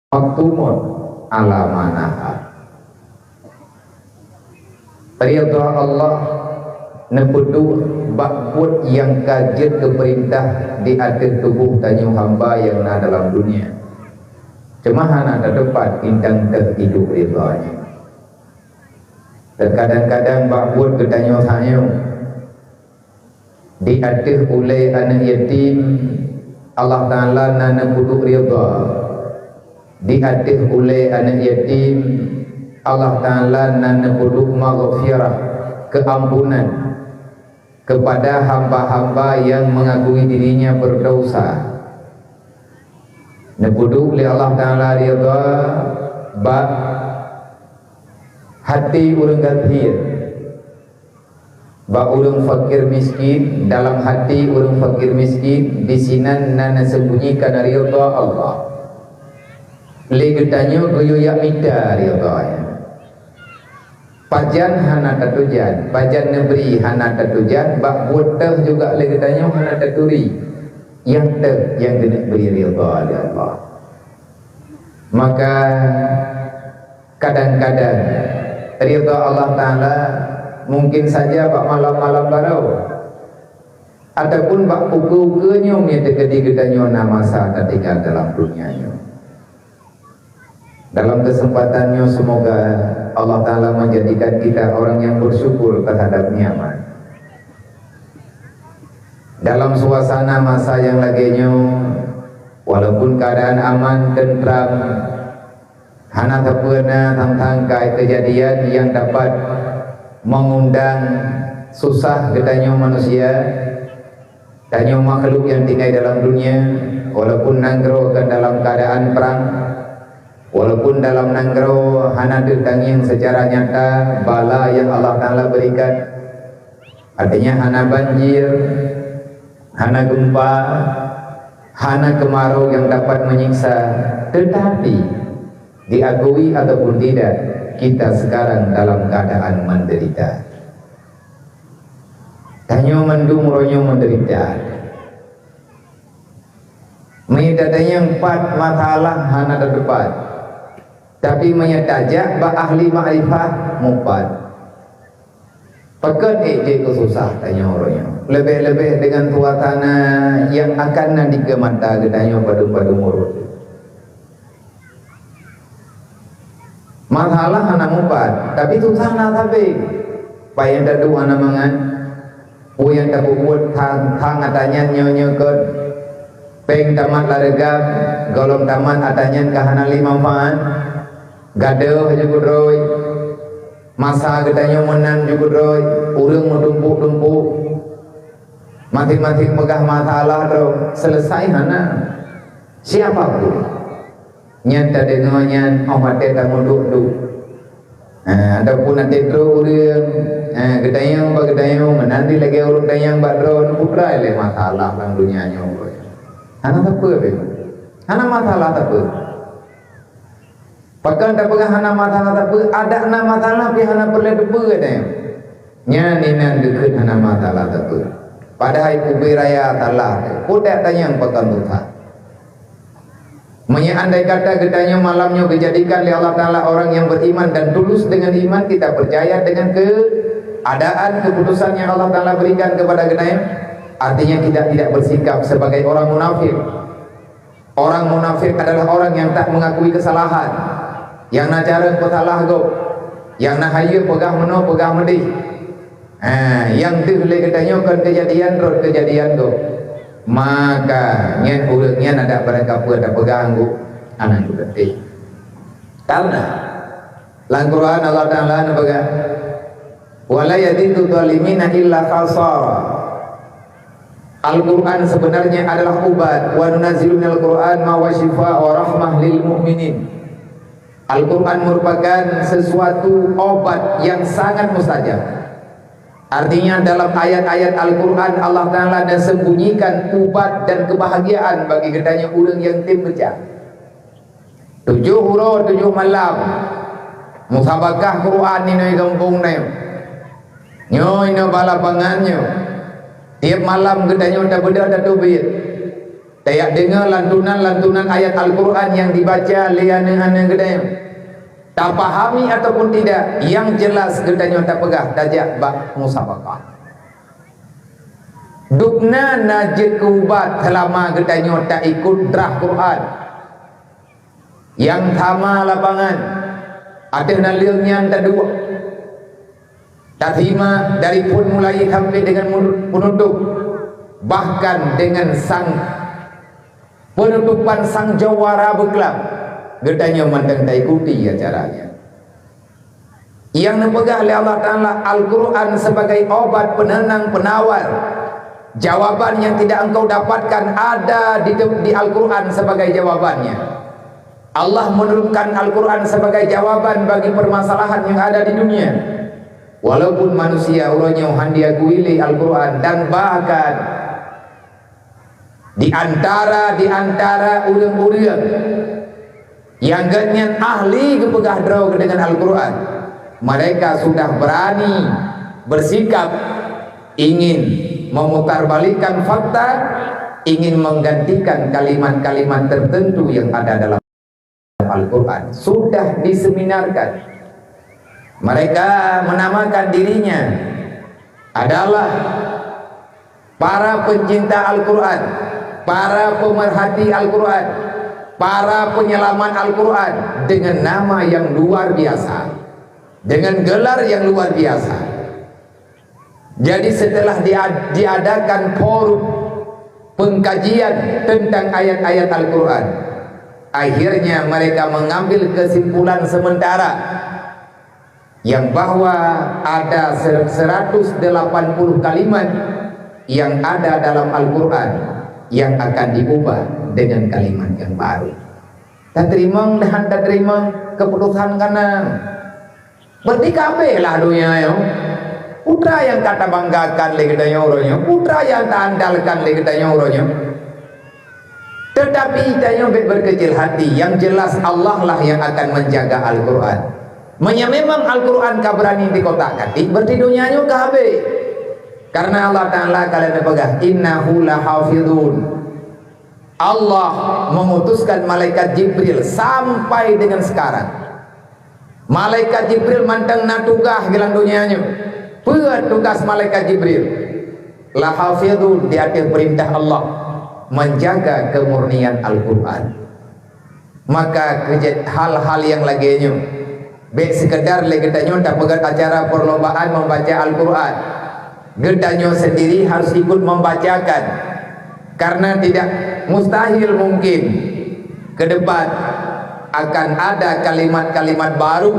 maktumun ala manaha. Ridha Allah nepudu bakbut yang kajian ke perintah di atas tubuh tanyu hamba yang ada dalam dunia. Cemahan ada depan indang terhidup ridhanya. Terkadang-kadang bakbut ke tanyu sanyu di atas oleh anak yatim, Allah Ta'ala nana pudu ridha. Di atas oleh anak yatim, Allah Ta'ala nana pudu maghfirah, keampunan kepada hamba-hamba yang mengakui dirinya berdosa. Nepudu oleh Allah Ta'ala ridha ba hati urang gathir, ba urang fakir miskin, dalam hati urang fakir miskin bisinan nana sembunyikan ridha Allah. Legetanyo goyoyak mita ridhanya. Pajan hana tatujan, pajan neberi hana tatujan, bak buatah juga legetanyo hana taturi. Yang yang kena beri ridha oleh Allah. Maka kadang-kadang ridha Allah Ta'ala mungkin saja bak malam-malam barau, ataupun bak uga-uganyo ni tegedi-gedanyo nama masa ketika dalam dunianya. Dalam kesempatannya semoga Allah Ta'ala menjadikan kita orang yang bersyukur terhadap nikmat. Dalam suasana masa yang laginya, walaupun keadaan aman, tentram, hana terpena tentang kejadian yang dapat mengundang susah gedanya manusia, danyo makhluk yang tinggal dalam dunia, walaupun nanggro ke dalam keadaan perang, walaupun dalam nanggro hana ditanging secara nyata bala yang Allah Ta'ala berikan, artinya hana banjir, hana gempa, hana kemarau yang dapat menyiksa, tetapi diakui ataupun tidak, kita sekarang dalam keadaan menderita. Tanyo mendung ronyo menderita. Menyedatanya 4 masalah hana terdepan, tapi menyetajak ba ahli ma'rifah mumpat. Pekat je kesusah tanya orangnya. Lebih-lebih dengan tuatana yang akan nanti ke mata gedanya padu-padu murut. Masalah anak mumpat, tapi susah nak tapi. Payah dadu anak mangan. Yang tak buat tang atanya nyonya ke peng tamat laregam, golong tamat atanya kahana 5 manfaat. Gaduh juga roy, masa gedanya menang juga roy, urang menumpuk-tumpuk, masing-masing megah masalah roy, selesai hana siapapun nyata dengannya awate tamu duduk. Adapun nanti terus urang gedanya bagedanya menanti lagi urang dayang badron putra le masalah dalam dunianya roy. Hana tak apa, hana masalah tak apa. Pakan tak pegang hana masalah tak apa, ada hana masalah pi hana perlu depa katanya. Nya ninan deket hana masalah tak apa. Padahal kubi raya talah, kuda tanya pakan Tuhan. Andai kata gedanya malamnya dijadikan oleh Allah Ta'ala orang yang beriman dan tulus dengan iman, kita percaya dengan keadaan keputusan yang Allah Ta'ala berikan kepada gedanya. Artinya kita tidak bersikap sebagai orang munafik. Orang munafik adalah orang yang tak mengakui kesalahan, yang nak cara pesalah go, yang nak hayu pegah meno pegah medih, yang tu boleh katanya kan kejadian rod kejadian go, maka nyen urangnya ada mereka pun ada pegang go anak tu berarti. Karena dalam Quran Allah Ta'ala nabaga wala yadidu zalimina illa khasara. Al-Quran sebenarnya adalah obat. Wa nunazzilu minal Quran ma wa shifa wa rahmah lil mu'minin. Al-Quran merupakan sesuatu obat yang sangat mustajab. Artinya dalam ayat-ayat Al-Quran Allah Ta'ala dan sembunyikan obat dan kebahagiaan bagi gedanya urang yang tim baca. 7 huruf 7 malam musabakah Quran ni kampung ni. Nyo ino balapangannya. Tiap malam gedanya dah beda dah tubit. Tayak dengar lantunan-lantunan ayat Al-Quran yang dibaca liana-ana gedaya. Tak pahami ataupun tidak, yang jelas gedanya tak pegah dajak bak musabaqah. Dukna najik kubat selama gedanya tak ikut drah Quran. Yang sama lapangan ada nalilnya tak dua. Tak terima dari pun mulai sampai dengan penutup, bahkan dengan sang penutupan sang jawara berkelam, gedanya mandang tak ikuti acaranya. Yang dipegah oleh Allah Ta'ala Al-Quran sebagai obat penenang penawar. Jawaban yang tidak engkau dapatkan ada di Al-Quran sebagai jawabannya. Allah menurunkan Al-Quran sebagai jawaban bagi permasalahan yang ada di dunia. Walaupun manusia ulanya handia kuili Al-Quran, dan bahkan di antara urang-urang yang ganyan ahli kepegah draw dengan Al-Quran, mereka sudah berani bersikap ingin memutarbalikkan fakta, ingin menggantikan kalimat-kalimat tertentu yang ada dalam Al-Quran. Sudah diseminarkan. Mereka menamakan dirinya adalah para pencinta Al-Quran, para pemerhati Al-Quran, para penyelamat Al-Quran, dengan nama yang luar biasa, dengan gelar yang luar biasa. Jadi setelah diadakan forum pengkajian tentang ayat-ayat Al-Quran, akhirnya mereka mengambil kesimpulan sementara yang bahwa ada 180 kalimat yang ada dalam Al-Quran yang akan diubah dengan kalimat yang baru. Tak terima dan tak terima keputusan kanan. Berarti kabeh lah dunia yo. Putra yang kata banggakan lagi katanya orangnya, putra yang tak andalkan lagi katanya orangnya. Tetapi kita berkecil hati, yang jelas Allah lah yang akan menjaga Al-Quran. Memang Al-Quran kabrani di kota katik, berarti dunianya kabeh. Karena Allah Ta'ala kalian pegang innahu lahafidhun. Allah memutuskan malaikat Jibril sampai dengan sekarang. Malaikat Jibril mantang natugah gelang dunianya. Buat tugas malaikat Jibril lahafidhun, di akhir perintah Allah menjaga kemurnian Al-Quran. Maka hal-hal yang laginya baik sekedar legetanyo tak pegat acara perlombaan membaca Al-Quran, gedanyo sendiri harus ikut membacakan, karena tidak mustahil mungkin ke depan akan ada kalimat-kalimat baru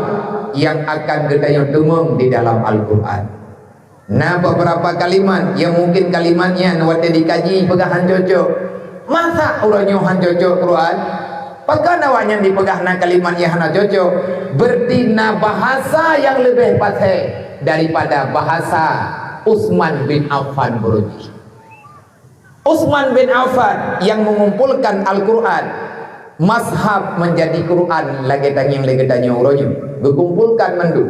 yang akan gedanyo dengung di dalam Al-Quran. Nah, beberapa kalimat yang mungkin kalimatnya nuwate dikaji pegahan cocok, masa orangnya han cocok Quran. Apakah nawanya dipegahna kalimatnya hana cocok? Berarti bahasa yang lebih patah daripada bahasa Utsman bin Affan Buruji. Utsman bin Affan yang mengumpulkan Al-Quran, mazhab menjadi Quran lagi tanya uronya, berkumpulkan mendu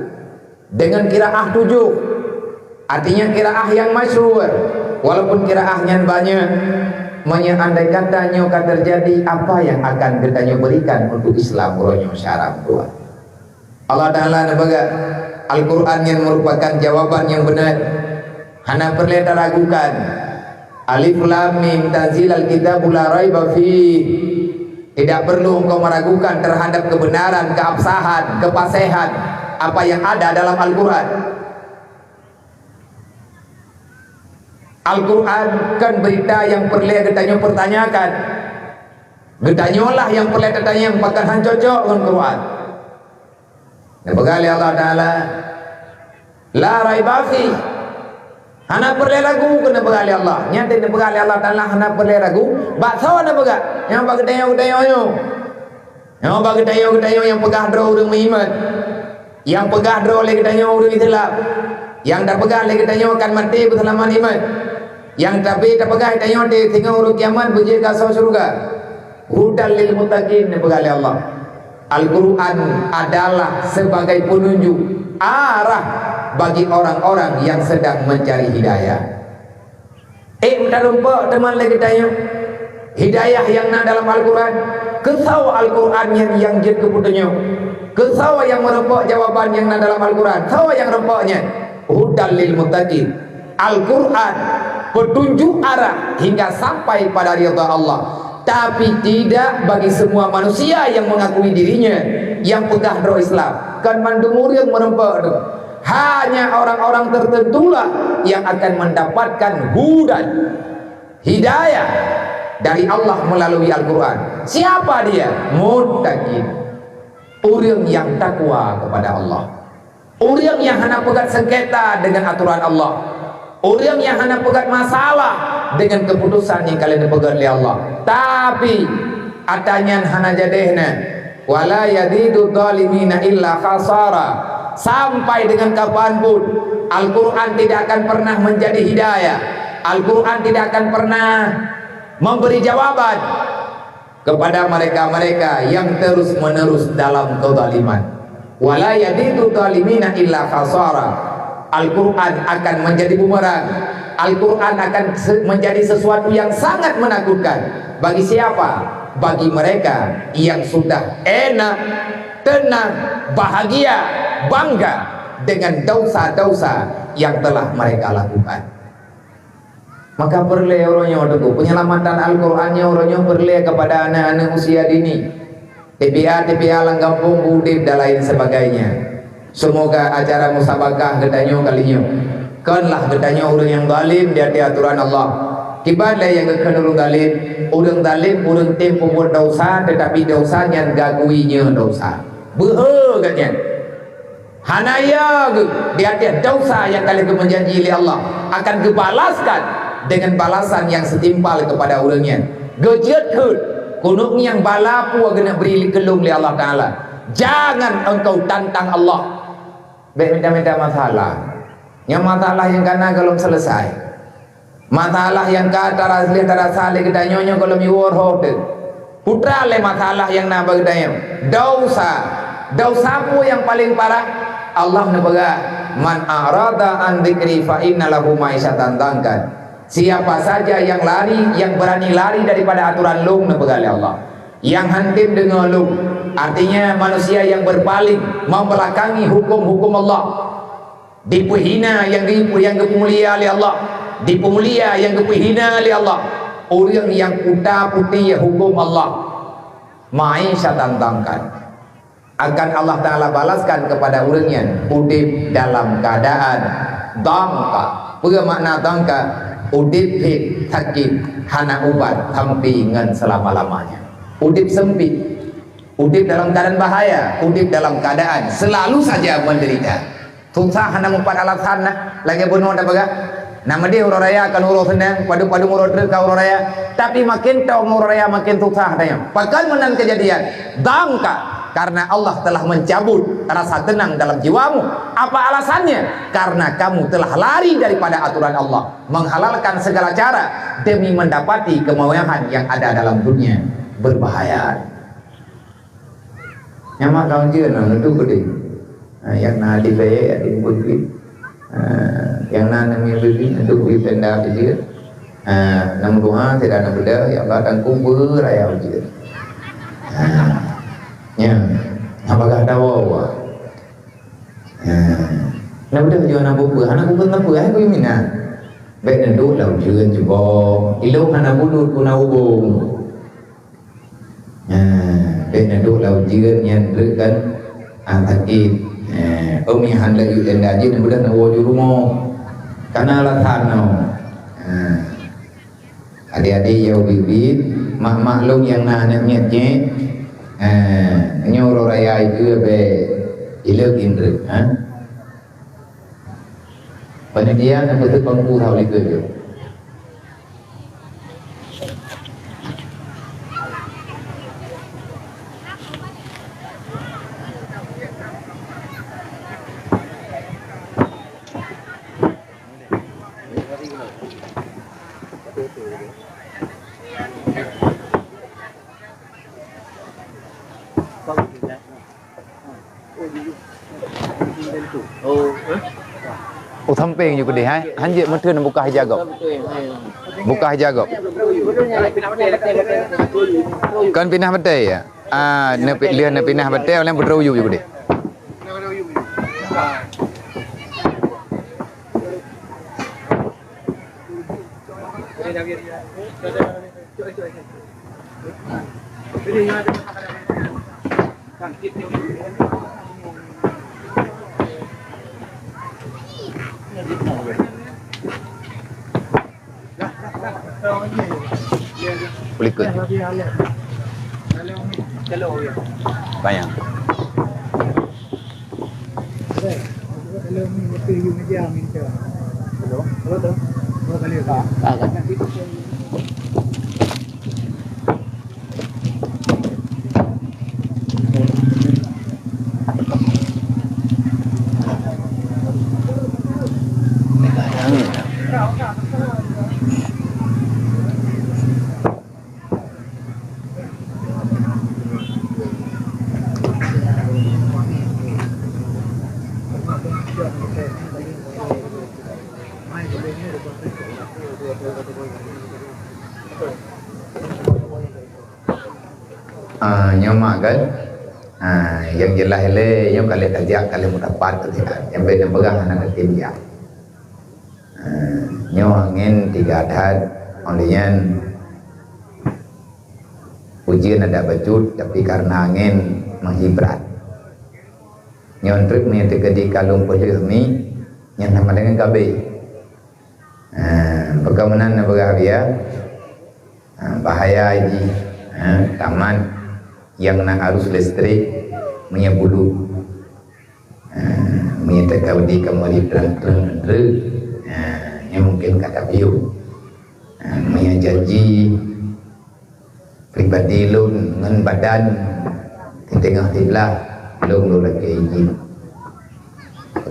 dengan kiraah 7, artinya kiraah yang masyhur, walaupun kiraahnya banyak. Andai katanya akan terjadi apa yang akan kita berikan untuk Islam uronya syarab Quran. Allah Ta'ala nabaga Al-Quran yang merupakan jawaban yang benar. Hana perlu ragukan. Alif Lam Mim tanzil al-kitab la raiba fi. Tidak perlu engkau meragukan terhadap kebenaran, keabsahan, kepasihan apa yang ada dalam Al-Quran. Al-Quran kan berita yang perlu kita pertanyakan. Getanyolah yang perlu tanya yang bakal cocok dengan Quran. Dan begali Allah Ta'ala la raiba fi. Hana perlu ragu kena begali Allah. Nyata ni begali Allah Ta'ala hana perlu ragu. Bakso na begak. Yang bagi tayo-tayo. Yang bagi tayo-tayo yang pegah draw urang iman. Yang pegah draw lagi tayo urang Islam. Yang dah pegah lagi tayo akan mati berselaman iman. Yang tapi tak pegang tanya dia tinggal urut kiamat berjaya kasau surga. Hudal lil muttaqin begali Allah. Al-Quran adalah sebagai penunjuk arah bagi orang-orang yang sedang mencari hidayah. Minta lupa teman lagi tanya. hidayah yang na dalam Al-Quran, kesau Al-Quran yang jid keputunya, kesau yang merempok jawaban yang na dalam Al-Quran, sawa yang rempoknya hudal lil muttaqin. Al-Quran petunjuk arah hingga sampai pada ridha Allah, tapi tidak bagi semua manusia yang mengakui dirinya yang pegang roh Islam. Kan mandumur yang merempok itu hanya orang-orang tertentulah yang akan mendapatkan hudan, hidayah dari Allah melalui Al-Quran. Siapa dia? Muttaqin, orang yang takwa kepada Allah, orang yang hanya pegat sengketa dengan aturan Allah, orang yang hanya pegat masalah dengan keputusan yang kalian pegat oleh Allah. Tapi atanya hanya jadehna wala yadidu dhalimina illa khasara. Sampai dengan kapanpun Al-Quran tidak akan pernah menjadi hidayah, Al-Quran tidak akan pernah memberi jawaban kepada mereka-mereka yang terus menerus dalam kezaliman. Wala yadidu dhalimina illa khasara. Al-Quran akan menjadi bumerang, Al-Quran akan menjadi sesuatu yang sangat menakutkan. Bagi siapa? Bagi mereka yang sudah enak, tenang, bahagia, bangga dengan dosa-dosa yang telah mereka lakukan. Maka perlu orangnya itu penyelamatan Al-Qurannya orangnya perlu kepada anak-anak usia dini, TPA lang kampung budip dan lain sebagainya. Semoga acara musabakah gedanyo kalinya kanlah gedanyo orang yang zalim di hati aturan Allah. Kibatlah yang kekenurung orang zalim orang tempo berdosa, tetapi dosanya gaguinya dosa katanya hanaya di hati dosa yang kalian menjanji oleh Allah akan kebalaskan dengan balasan yang setimpal kepada orangnya. Gejat ke kunung yang balapu akan beri kelung oleh Allah Ta'ala. Jangan engkau tantang Allah minta-minta masalah, yang masalah yang karena kalau selesai, masalah yang kata rasli terasali kita nyonya kalau miwar hotel putra le masalah yang nabag dayam dosamu yang paling parah. Allah nabaga man arada an dzikri fa inna lahu ma'isyatan dangkan. Siapa saja yang lari, yang berani lari daripada aturan lung nabaga Allah, yang hantim dengan lung, artinya manusia yang berpaling membelakangi hukum-hukum Allah, dipuhina yang kemulia oleh Allah, dipemulia yang kepuhina oleh Allah, orang yang puta putih hukum Allah, ma'isyatan dangkan, akan Allah Ta'ala balaskan kepada orangnya udip dalam keadaan dangka. Apa makna dangka? Udip hit sakit hana ubat sampingan selama-lamanya. Udip sempit, udip dalam keadaan bahaya, udip dalam keadaan selalu saja menderita. Susah hana mumpat alasan lagi bunuh ada baga. Nama dia urut raya kan urut senang, padu-padu urut reka urut raya. Tapi makin tahu urut raya makin susah tanya. Pakan menang kejadian dangka. Karena Allah telah mencabut rasa tenang dalam jiwamu. Apa alasannya? Karena kamu telah lari daripada aturan Allah, menghalalkan segala cara demi mendapati kemewahan yang ada dalam dunia. Berbahaya. Nyamak kau je nak itu gede. Yang nak dibayar di bukti, yang nak memiliki itu bukti tenda je. Nama Tuhan tidak nak beda. Yang akan kumpul raya je. Ya, apakah tahu? Nak beda juga nak buku. Anak buku nak buku. Aku yang mana? Baik nanti lau jual juga. Ilu anak bulut ku nak ubung. Baik nanti lau jual yang berikan sakit. Umi han lagi tenda je nak beda nak wujud rumah. Karena alasan no. Adik-adik yang bibit, mak-maklum yang nak niatnya. Nyuruh raya itu be ilok indra, panitia nak betul pangku tahu lagi tu. Oh, thamping juga deh, hanjir menteri nak buka hijau. Buka hijab. Kan pindah betul ya. Lihat pindah betul oleh berdoyu juga deh. Pelikut. Banyak. Nyomak kan yang jelas le yang kali tajak kali mudapat tu tidak yang beda pegang anak tim dia angin 3 adat olian ujian ada bacut tapi karena angin menghibrat nyontrik ni tegadi kalung pelih ni yang sama dengan gabe bagaimana bergabia bahaya ini taman yang nak arus listrik menyebulu menyatakan di kembali terang yang mungkin kata biu menjanji pribadi lun dengan badan di tengah tiblah lun lagi izin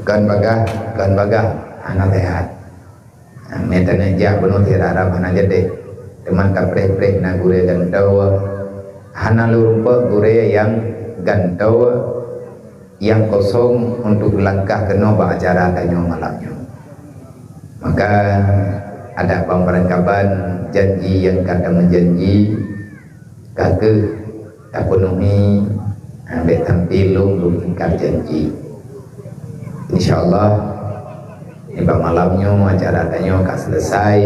kan bagah anak sehat metana jah penuh tirara mana jadi teman kapreh-preh na gure dan tawa hana lumpa gure yang gantau yang kosong untuk langkah kena acara tanyo malamnya maka ada pemberangkapan janji yang kata menjanji kageh tak penuhi ambek tampil belum ingkar janji insyaallah iba malamnya acara tanyo akan selesai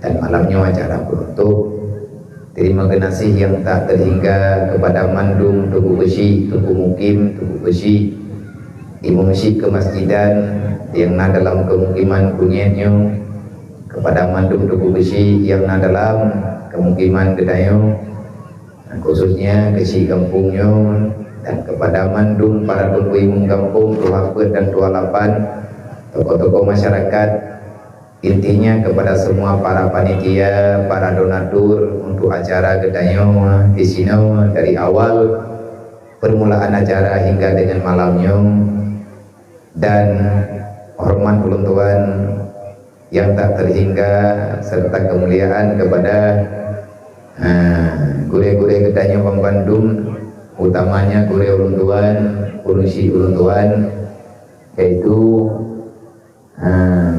dan malamnya acara penutup. Terima kasih yang tak terhingga kepada mandum Tugu Besi, Tugu Mukim, Tugu Besi, Imam Masjid Kemasjidan yang na dalam kemukiman kunyetnya, kepada mandum Tugu Besi yang na dalam kemukiman gedayo, khususnya kesi kampungnya, dan kepada mandum para tuku imum kampung, tua Hafid dan tua Lapan, tokoh-tokoh masyarakat. Intinya kepada semua para panitia, para donatur untuk acara gedayo di sini dari awal permulaan acara hingga dengan malamnya dan hormat ulun tuan yang tak terhingga serta kemuliaan kepada gure-gure gedayo Bang Bandung utamanya gure ulun tuan, urusi ulun tuan yaitu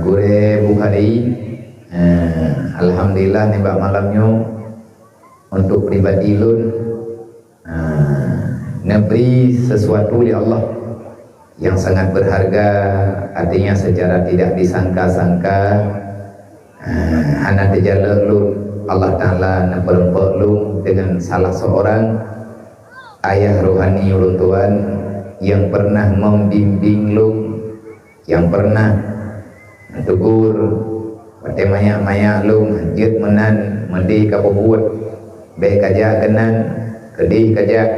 gure Bukhari alhamdulillah nembak malamnya untuk pribadi lun neberi sesuatu oleh Allah yang sangat berharga artinya secara tidak disangka-sangka anak terjala lun Allah Ta'ala nemperempok lun dengan salah seorang ayah rohani ulun tuan yang pernah membimbing lun yang pernah tegur pada maya-maya lu masjid menan mandi kabubuat baik kaja kenan kedih kaja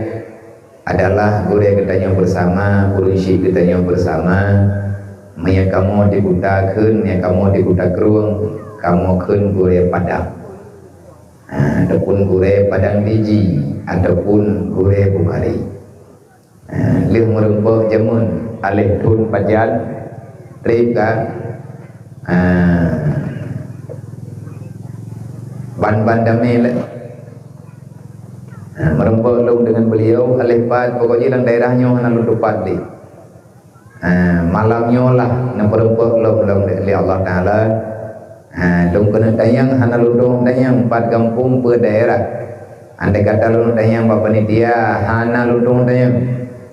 adalah gure katanya bersama polisi katanya bersama maya kamu dibutakeun ya kamu dibutakruang kamu keun gure padang ataupun gure padang biji ataupun gure Bukhari lihat merempok jamun alih tun pajan trika ban-ban damai merempok lung dengan beliau alih pat pokoknya dalam daerahnya hana lutupat di malamnya lah merempok lung oleh Allah Ta'ala Lung kena dayang hana ludung dayang 4 kampung per daerah. Andai kata ludung dayang bapa panitia hana ludung dayang,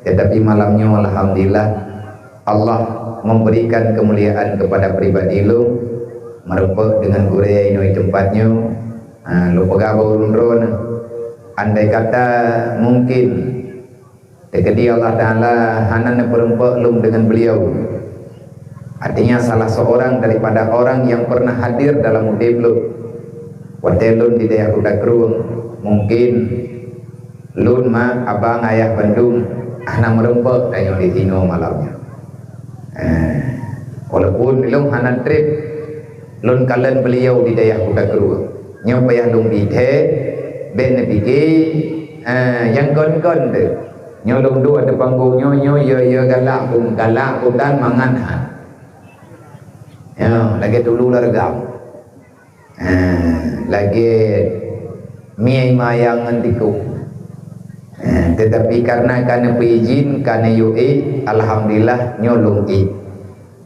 tetapi malamnya alhamdulillah Allah memberikan kemuliaan kepada pribadi lu merupakan dengan guraya ini tempatnya. Lu pegawai ulun. Andai kata mungkin dekedi Allah Ta'ala hanan perempuan lum dengan beliau, artinya salah seorang daripada orang yang pernah hadir dalam hidup lu watelun di daerah Kudakruang, mungkin lun ma abang ayah Bandung anak merempek dan di sini malamnya. Walaupun lum hanan trip lun kalian beliau di daerah Kudakruang nyampe yang lum di the ben bigi yang kon-kon tu nyolong dua ada panggung nyo ya galak pun dan mangan ya lagi dulu largam lagi miai mayang antiku tetapi karena izin karena yui alhamdulillah nyolong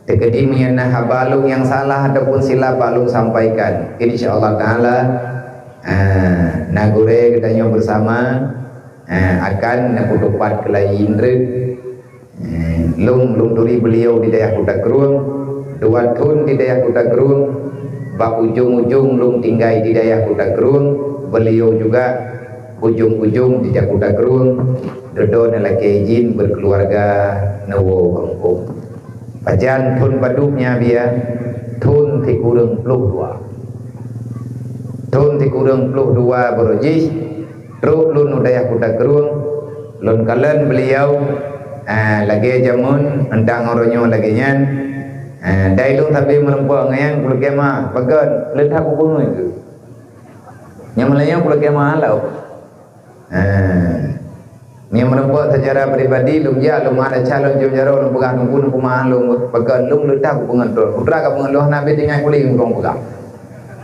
tekedi miana habalung yang salah ataupun silap balung sampaikan insyaallah taala. Nagure katanya bersama akan naputupat kelai indra lung duri beliau di daerah Kudakruang, 2 tahun di daerah Kudakruang, bak ujung-ujung lung tinggal di daerah Kudakruang, beliau juga ujung-ujung di daerah Kudakruang, dodo nalaki izin berkeluarga nawo kampung. Pajan tun baduknya biar tun tikurung peluk 2 tahun tikurung peluk 2 berujih truk lun udaya Kudakruang lun kalen beliau lagi jamun entang oronyo lagi nyan dai lun tapi melempok ngayang puluk kema bagan letak pun itu yang melanya puluk kema halau yang melempok secara pribadi lum ada calon jom jaro lum pegang pun pemahal lum bagan lum letak pengendor putra ka pengendor nabi dengan kuling urang pegang.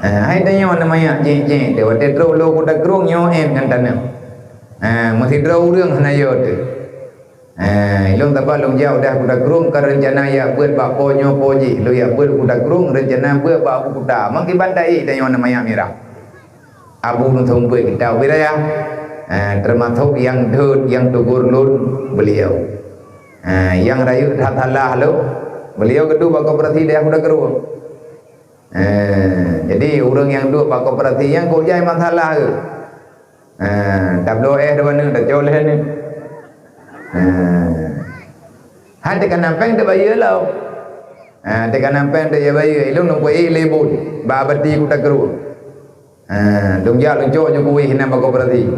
Hai tanya mana maya je de wate dro lo Kudakruang nyo kan tanam masih dro urang hanayo tu ilung tapa long jauh dah Kudakruang ka rencana ya buat bak ponyo poji lo ya buat Kudakruang rencana buat bak kuda mangki bandai tanya mana maya mirah abu nuntung buat kita wiraya termasuk yang dud yang tugur lun beliau yang rayu hatalah lo beliau kedua bak koperasi dia Kudakruang. Jadi orang yang duduk pak koperasi yang kau jai masalah ke tablo depan ni dah jauh ni hati kan nampang dah bayar lau hati kan nampang dah bayar ilung nampu lebut babati Kudakruang dong jauh dong jauh nyukui hina pak koperasi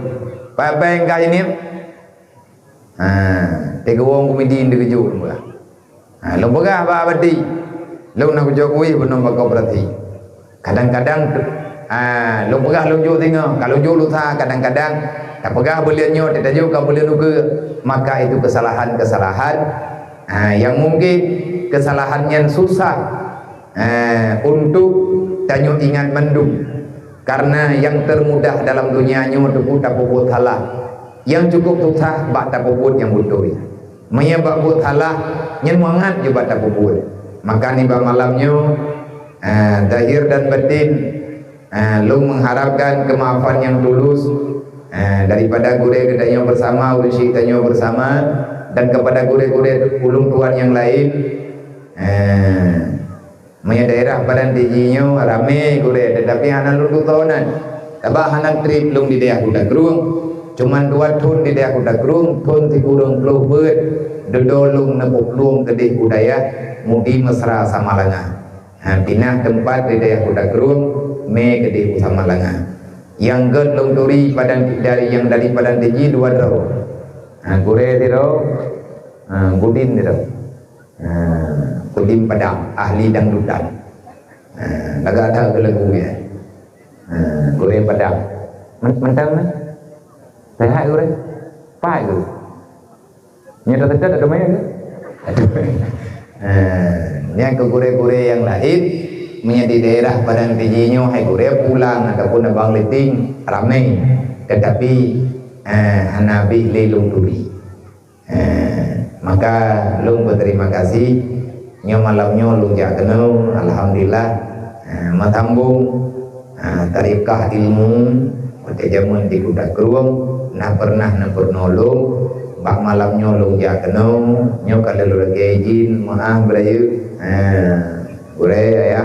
apa yang kau ini tiga orang komedi individu lung pegah babati lu nak jokui benom bak koperasi kadang-kadang lu pegah lu jo tengok kalau jo lu tha kadang-kadang tak pegah beliannya tidak jo ka belian ke maka itu kesalahan-kesalahan yang mungkin kesalahan yang susah untuk tanyo ingat mendung karena yang termudah dalam dunianya itu tapubut halah yang cukup susah bak tapubut yang butuh menyebab but halah nyen mangat je bak tapubut. Maka ni malamnya zahir dan batin lu mengharapkan kemaafan yang tulus daripada gure gedanya bersama urusi tanya bersama dan kepada gure-gure ulung tuan yang lain maya daerah Padang Tijinya rame gure tetapi anak lu tahunan tabah anak trip lung di daerah Kudakruang cuman 2 tahun di daerah Kudakruang pun tikurung puluh bet dodolung nepuk luang kedih budaya mudi mesra sama langa pinah tempat di daerah Kudakruang me kedih sama langa yang ged long turi dari yang dari Padang Tiji 2 draw gure tiro budin tiro budin Padang ahli dangdutan laga ada ke lagu ya gure Padang mentang na sehat gure pai gure nyata dekat ada main ke yang ke gure-gure yang lain menjadi daerah Padang Tijinya hai gure pulang ataupun abang leting ramai tetapi hanabi lelung turi maka lung berterima kasih nyo malamnya lung jak kenal alhamdulillah matambung tarikah ilmu pada zaman di kuda keruang pernah pernolong bak malam nyolong ja kenong nyo kalau lagi izin maaf berayu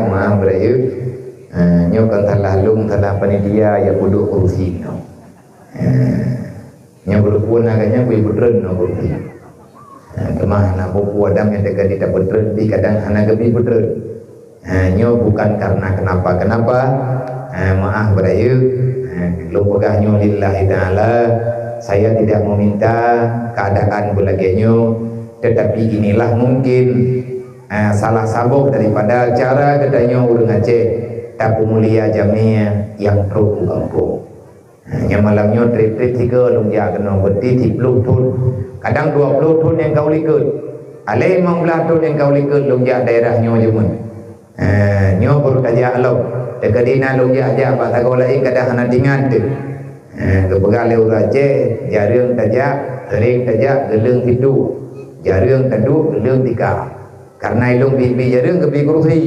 maaf berayu nyo kan telah lung telah panitia ya kudu kursi no nyo berpun agaknya kui putren no kursi kemah na buku adam yang dekat tidak putren di kadang anak gebi putren nyo bukan karena kenapa maaf berayu lu pegahnya lillahi ta'ala. Saya tidak meminta keadaan belagenya, tetapi inilah mungkin salah sabuk daripada cara katanya urang Aceh tapu mulia jamia yang teruk kampung. Yang malamnya trip-trip 3 lung ja kena berti 10 tun. Kadang 20 tun yang kau likut. Alai 15 tun yang kau likut lung ja daerahnya jemun. Nyo baru tajak lo. Dekat dina lung ja aja pak takau lain kadang hana dingan tu. Kepegang leu Aceh jarang tajak sering tajak geleng tidu jarang tadu geleng tika karena ilung bibi jarang kebi kursi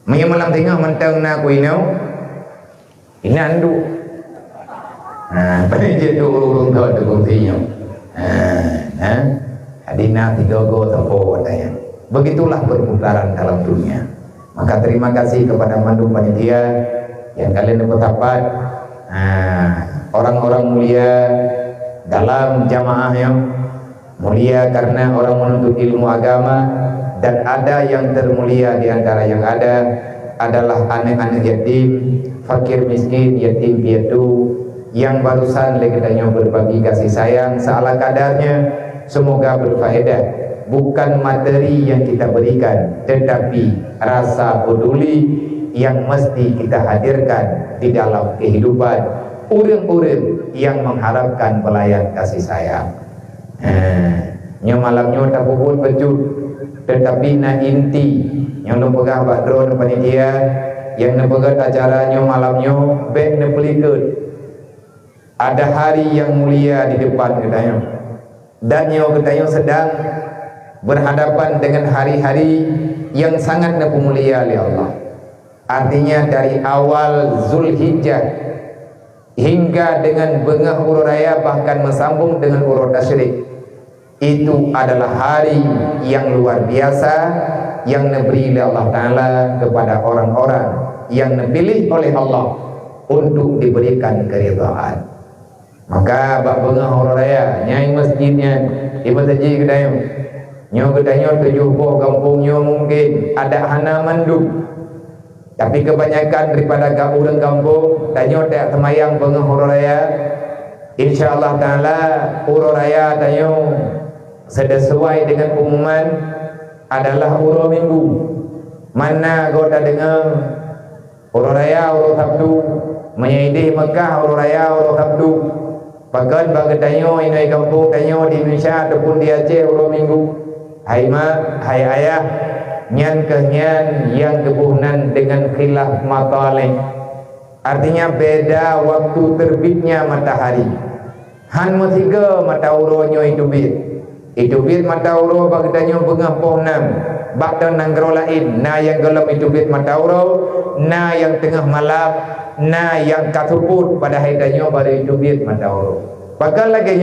maya malam tengah mentang na kuinau ini andu pada je tu urung tu kursinya adina 3 go tempo katanya. Begitulah perputaran dalam dunia. Maka terima kasih kepada mandu panitia yang kalian bertapat orang-orang mulia dalam jamaah yang mulia karena orang menuntut ilmu agama, dan ada yang termulia di antara yang ada adalah anak-anak yatim, fakir miskin, yatim piatu yang barusan leketanya berbagi kasih sayang seala kadarnya. Semoga berfaedah, bukan materi yang kita berikan, tetapi rasa peduli yang mesti kita hadirkan di dalam kehidupan orang-orang yang mengharapkan pelayan kasih sayang. Nyo malamnya tak puput pecut, tetapi na inti yang lembaga badro na panitia yang lembaga acaranya malamnya bek na pelikut. Ada hari yang mulia di depan katanya, dan nyo katanya sedang berhadapan dengan hari-hari yang sangat mulia oleh Allah. Artinya dari awal Zulhijjah hingga dengan bengah urut raya bahkan mesambung dengan urut tasyrik, itu adalah hari yang luar biasa yang diberi oleh Allah Ta'ala kepada orang-orang yang dipilih oleh Allah untuk diberikan keridhaan. Maka bak bengah urut raya nyai masjidnya ibu taji kedai nyo kedai 7 buah kampungnya mungkin ada hana manduk. Tapi kebanyakan daripada orang kampung tanya tak semayang bengah huru raya, insyaallah taala huru raya tanya sesuai dengan umuman adalah huru minggu. Mana kau tak dengar huru raya huru Sabtu, menyaidih Mekah huru raya huru Sabtu. Bahkan bagi tanya ini kampung tanya di Indonesia ataupun di Aceh huru minggu. Hai mak, hai ayah, nyan kenyan yang kebunan dengan khilaf matalik, artinya beda waktu terbitnya matahari. Han metiga mata uronyo itu bit mata uro bagi tanya bengah pohonam bakta nanggro lain na yang gelap itu bit mata uro na yang tengah malam na yang katuput pada hari tanya pada itu bit mata uro. Bakal lagi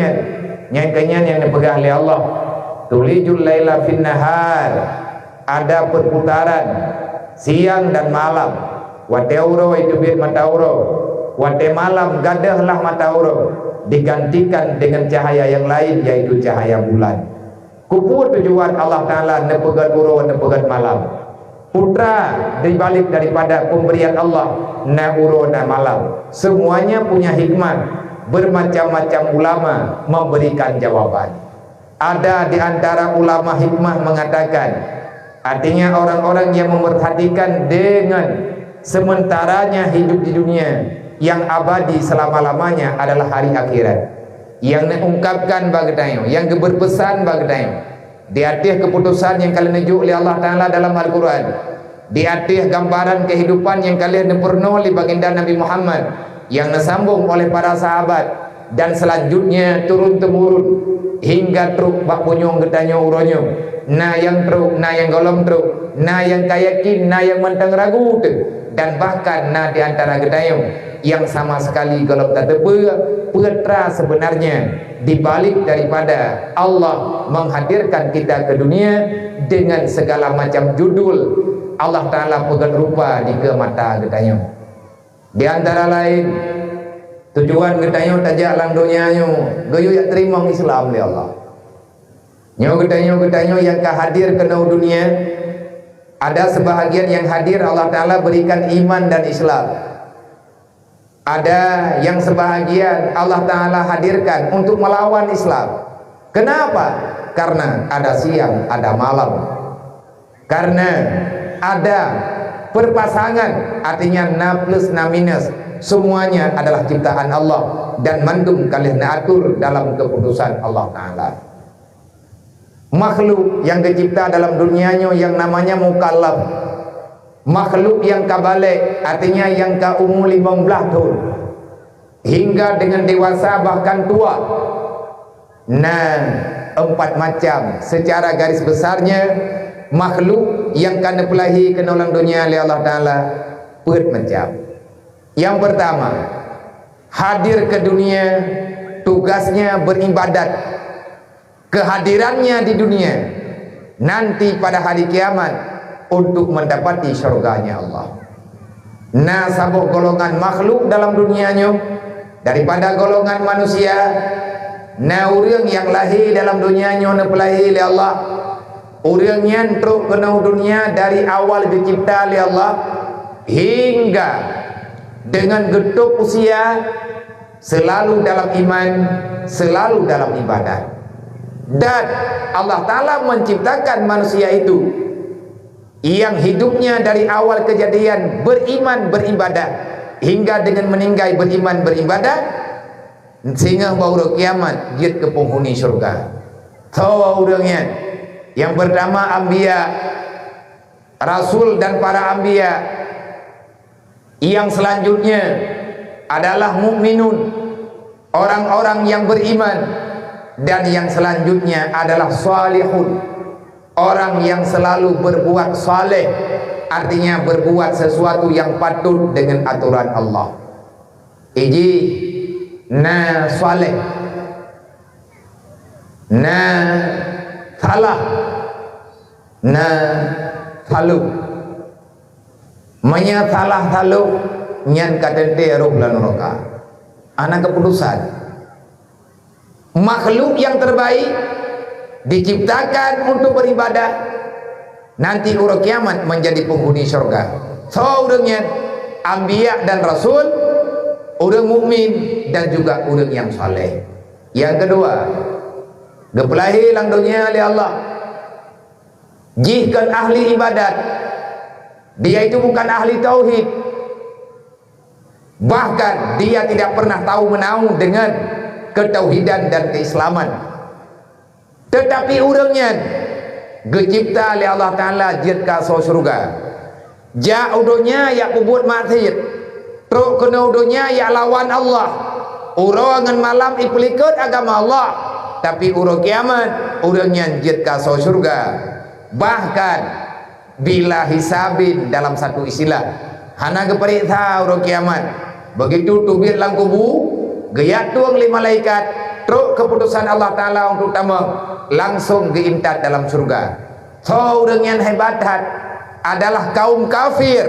nyan kenyan yang dipegang oleh Allah, tulijul laila fin nahar, ada perputaran siang dan malam. Wate uro itu bit mata uro, wate malam gadahlah mata uro, digantikan dengan cahaya yang lain yaitu cahaya bulan. Kupur tujuan Allah Ta'ala nepegat uro nepegat malam. Putra dibalik daripada pemberian Allah na uro na malam. Semuanya punya hikmah. Bermacam-macam ulama memberikan jawaban. Ada di antara ulama hikmah mengatakan, artinya orang-orang yang memperhatikan dengan sementaranya hidup di dunia, yang abadi selama-lamanya adalah hari akhirat. Yang diungkapkan bagainya, yang berpesan bagainya, di atas keputusan yang kalian tunjuk oleh Allah Ta'ala dalam Al-Quran, di atas gambaran kehidupan yang kalian pernah oleh baginda Nabi Muhammad, yang disambung oleh para sahabat, dan selanjutnya turun-temurun hingga truk bak punyong getanya uronyo, na yang truk, na yang golong truk, na yang kayakin, na yang mentang ragu tu, dan bahkan na di antara gedayung yang sama sekali kalau tak petra sebenarnya dibalik daripada Allah menghadirkan kita ke dunia dengan segala macam judul Allah Ta'ala pegat rupa di ke mata gedayung. Di antara lain tujuan gedayung tajak lang dunianya gayu yang terima Islam oleh Allah. Nyo gedayung yang hadir ke dunia, ada sebahagian yang hadir Allah Ta'ala berikan iman dan Islam. Ada yang sebahagian Allah Ta'ala hadirkan untuk melawan Islam. Kenapa? Karena ada siang, ada malam. Karena ada perpasangan, artinya na plus na minus, semuanya adalah ciptaan Allah dan mandum kalih na atur dalam keputusan Allah Ta'ala. Makhluk yang dicipta dalam dunianya yang namanya mukallaf, makhluk yang kabalik, artinya yang ke umur 15 tahun hingga dengan dewasa bahkan tua. Nah, 4 macam secara garis besarnya makhluk yang kena pelahi ke dalam dunia oleh Allah Ta'ala 4 macam. Yang pertama, hadir ke dunia, tugasnya beribadat. Kehadirannya di dunia nanti pada hari kiamat untuk mendapati syurganya Allah. Nah, sabuk golongan makhluk dalam dunianya daripada golongan manusia, nah orang yang lahir dalam dunianya nepelahi oleh Allah, orang yang teruk kena dunia dari awal dicipta oleh Allah hingga dengan getuk usia selalu dalam iman, selalu dalam ibadat. Dan Allah Ta'ala menciptakan manusia itu yang hidupnya dari awal kejadian beriman beribadah hingga dengan meninggal beriman beribadah sehingga baru kiamat dia ke penghuni syurga. Tahu orangnya yang pertama anbiya, rasul dan para anbiya. Yang selanjutnya adalah mukminun, orang-orang yang beriman. Dan yang selanjutnya adalah salihun, orang yang selalu berbuat saleh, artinya berbuat sesuatu yang patut dengan aturan Allah. Iji na saleh, na salah, na salu, menya salah salu nyan katente roh lan neraka. Anak keputusan. Makhluk yang terbaik diciptakan untuk beribadah, nanti urut kiamat menjadi penghuni syurga. So orangnya anbiya dan rasul, orang mukmin dan juga orang yang saleh. Yang kedua, gepelahi lang dunia oleh Allah, jihkan ahli ibadat. Dia itu bukan ahli tauhid, bahkan dia tidak pernah tahu menau dengan ketauhidan dan keislaman. Tetapi orangnya dicipta oleh Allah Ta'ala jid ka surga. Ja udonya ya kubut maksiat, truk kena udonya ya lawan Allah. Urangan malam iplikat agama Allah, tapi urang kiamat orangnya jid ka surga. Bahkan bila hisabin dalam satu istilah hana geperiksa urang kiamat, begitu tubir lang kubu gaya tuang 5 malaikat truk keputusan Allah Ta'ala untuk tamang langsung diintat dalam surga. So dengan hebat adalah kaum kafir,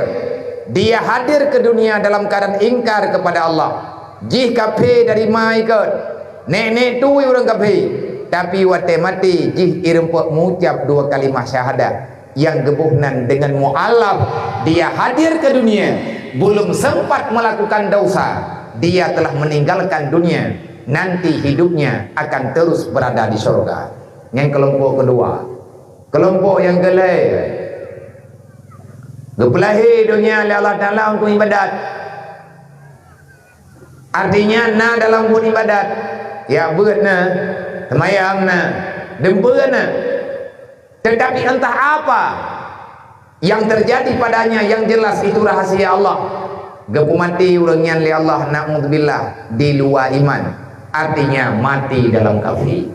dia hadir ke dunia dalam keadaan ingkar kepada Allah. Jih kafir dari maikat nenek tu orang kafir, tapi wate mati jih irempuk mengucap 2 kalimah syahadat yang gebuhnan dengan mu'alaf. Dia hadir ke dunia belum sempat melakukan dosa, dia telah meninggalkan dunia, nanti hidupnya akan terus berada di surga. Yang kelompok kedua, kelompok yang gelai gepelahi dunia oleh Allah Ta'ala untuk ibadat, artinya na dalam pun ibadat ya beutna semayangna dempeuna, tetapi entah apa yang terjadi padanya, yang jelas itu rahasia Allah. Gapu mati orangnya oleh Allah na'udzubillah di luar iman, artinya mati dalam kafir.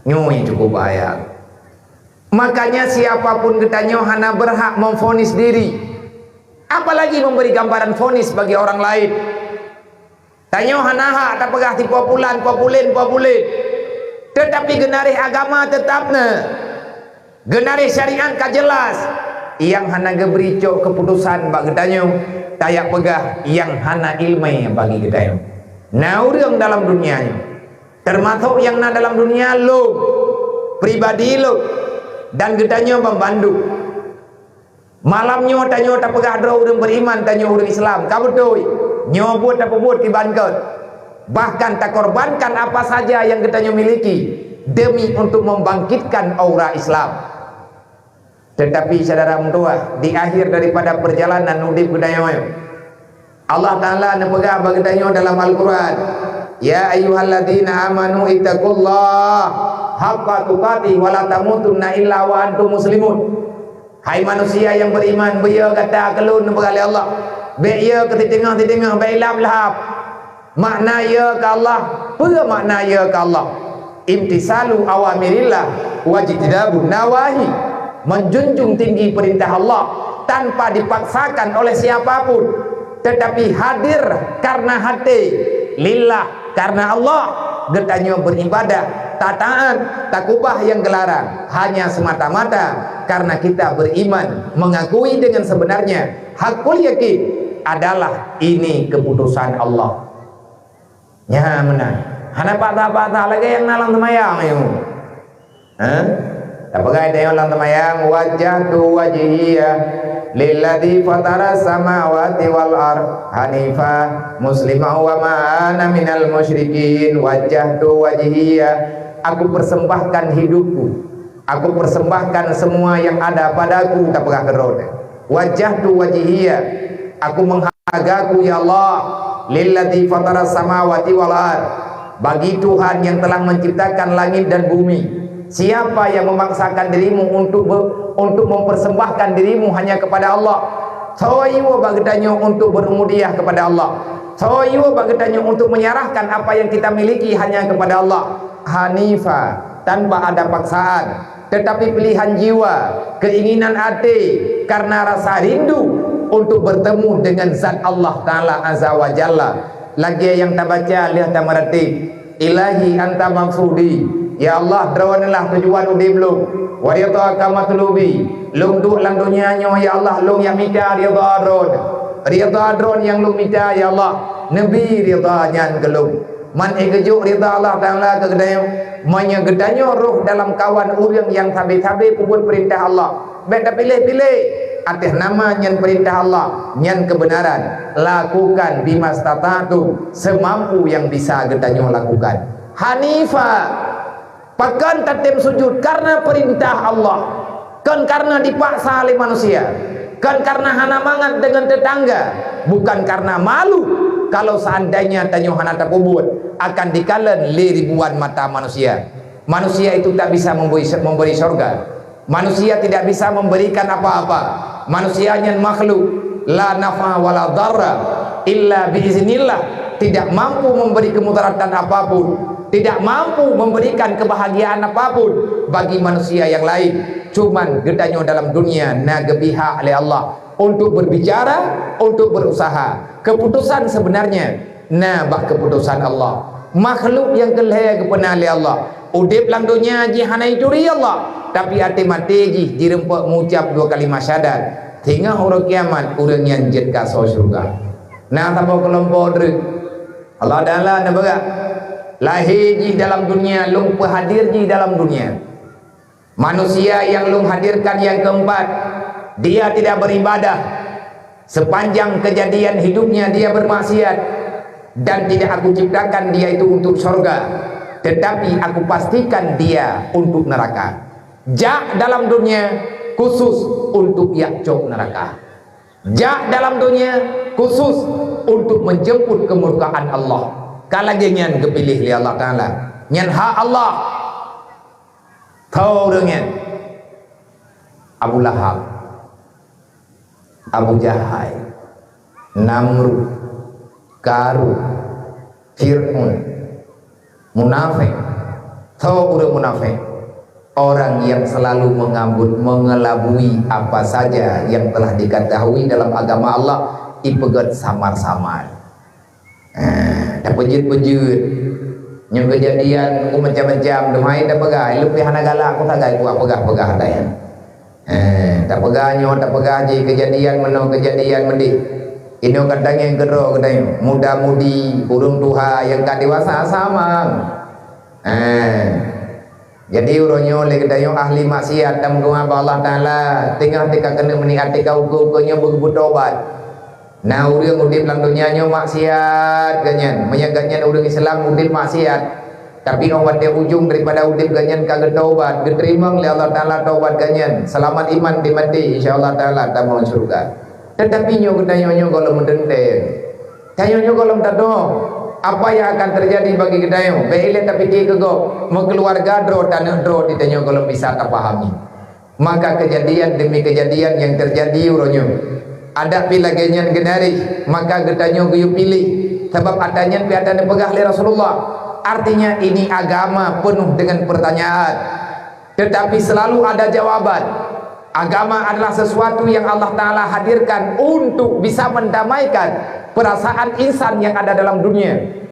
Nyonya cukup bahaya. Makanya siapapun katanya hana berhak memvonis diri, apalagi memberi gambaran vonis bagi orang lain. Tanya hana hak tak pegah ti populan. Tetapi genarih agama tetapna, genarih syariat ka jelas. Yang hana geberi cok keputusan bagi katanya tayak pegah yang hana ilmu bagi katanya. Nah urang dalam dunianya, termasuk yang na dalam dunia lo pribadi lo dan katanya membantu. Malamnya tanya tak pegah ada orang beriman, tanya orang Islam kabutoi nyobot tak buat dibankan, bahkan tak korbankan apa saja yang katanya miliki demi untuk membangkitkan aura Islam. Tetapi saudara mentua, di akhir daripada perjalanan udip budaya Allah Ta'ala nepegah bagi tanya dalam Al-Quran, ya ayyuhalladzina amanu ittaqullah haqqa tuqatih wa la tamutunna illa wa antum muslimun. Hai manusia yang beriman, beya kata kelun berkali Allah, baik ya ke tengah-tengah, baik lap-lap. Makna ya ke Allah, apa makna ya ke Allah? Imtisalu awamirillah wajtinabu nawahi, menjunjung tinggi perintah Allah tanpa dipaksakan oleh siapapun, tetapi hadir karena hati lillah, karena Allah. Getanya beribadah, tak taat, tak ubah yang gelarang, hanya semata-mata karena kita beriman, mengakui dengan sebenarnya hakul yakin adalah ini keputusan Allah. Ya benar. Hana patah-patah lagi yang nalang temayang itu. Tak pakai dia nalang temayang wajah tu wajhiyah lilladzi fatara samawati wal ard hanifah muslimah wa ma ana minal musyrikin. Wajhtu wajhiyah, aku persembahkan hidupku, aku persembahkan semua yang ada padaku. Tak pernah kerod. Wajhtu wajhiyah, aku menghagaku ya Allah lilladzi fatara samawati wal ard, bagi Tuhan yang telah menciptakan langit dan bumi. Siapa yang memaksakan dirimu untuk mempersembahkan dirimu hanya kepada Allah? Sawayiwa bagdanya untuk berumudiah kepada Allah. Sawayiwa bagdanya untuk menyerahkan apa yang kita miliki hanya kepada Allah. Hanifah, tanpa ada paksaan, tetapi pilihan jiwa, keinginan hati karena rasa rindu untuk bertemu dengan zat Allah Ta'ala Azza wa Jalla. Lagi yang tak baca lihat tak mereti, ilahi anta maksudi, ya Allah drawanilah tujuan udib lu, wa ridha ka matlubi, lung du lang dunia nyo ya Allah, lung yang minta ridha adron yang lung minta ya Allah, nabi ridha nyan gelung man egejuk ridha Allah Ta'ala kegedayo manya gedanyo roh dalam kawan urang yang sabe-sabe puput perintah Allah, beda pilih-pilih atas nama nyan perintah Allah, nyan kebenaran, lakukan bimastata'tu, semampu yang bisa gedanyo lakukan. Hanifah, pakan tatim sujud karena perintah Allah, kan karena dipaksa oleh manusia, kan karena hana mangat dengan tetangga, bukan karena malu kalau seandainya tanyo hana takubut akan dikalen ribuan mata manusia. Manusia itu tak bisa memberi surga, manusia tidak bisa memberikan apa-apa. Manusia yang makhluk la nafa wala darra illa biiznillah, tidak mampu memberi kemudaratan apapun, tidak mampu memberikan kebahagiaan apapun bagi manusia yang lain. Cuman gedanya dalam dunia nagebiha oleh Allah untuk berbicara, untuk berusaha. Keputusan sebenarnya nabak keputusan Allah. Makhluk yang keleh kepenal oleh Allah, udip lang dunia jihana itu Allah, tapi hati mati dirempak mengucap 2 kalimat syahadat hingga orang kiamat orang yang jet ka surga. Nah tanpa kelompok Allah Ta'ala nabaga lahir di dalam dunia, lung hadir di dalam dunia. Manusia yang lung hadirkan yang keempat, dia tidak beribadah sepanjang kejadian hidupnya, dia bermaksiat, dan tidak aku ciptakan dia itu untuk surga, tetapi aku pastikan dia untuk neraka. Jak dalam dunia khusus untuk yakcok neraka, jak dalam dunia khusus untuk menjemput kemurkaan Allah. Kalau nyan kepilih oleh Allah Ta'ala, nyan hak Allah, kau dengan Abu Lahab, Abu Jahal, Namrud, Karun, Fir'aun, munafik, kau udah munafik. orang yang selalu mengelabui apa saja yang telah diketahui dalam agama Allah, ipegat samar-samar. Tak pejut-pejut. Yang kejadian macam-macam, demai tak pegai, lebih hana galak aku tak gai buat pegah-pegah dah. Tak pegahnya, tak pegah je kejadian mana kejadian mendik. Ino kadang yang gero kadang muda-mudi, burung tuha yang kat dewasa sama. Jadi uronyo le kadang ahli maksiat dan mengapa Allah Taala tengah tika kena menikati kau ukurnya berbutobat. Nah urang udip dalam dunianya maksiat ganyan, menyagatnya urang Islam udip maksiat. Tapi orang pada ujung daripada udip ganyan kagak taubat, diterima oleh Allah Taala taubat ganyan. Selamat iman di mati insyaallah Taala tak mau surga. Tetapi nyo kedayonyo kalau mendenteng. Tayonyo kalau tado apa yang akan terjadi bagi kedayo? Beile tapi kego mengeluarga dro tanah dro ditanyo kalau bisa tak pahami. Maka kejadian demi kejadian yang terjadi uronyo. Ada pila genyan genari maka gedanyo guyu pilih sebab adanya piadane pegah oleh Rasulullah. Artinya ini agama penuh dengan pertanyaan tetapi selalu ada jawaban. Agama adalah sesuatu yang Allah Ta'ala hadirkan untuk bisa mendamaikan perasaan insan yang ada dalam dunia.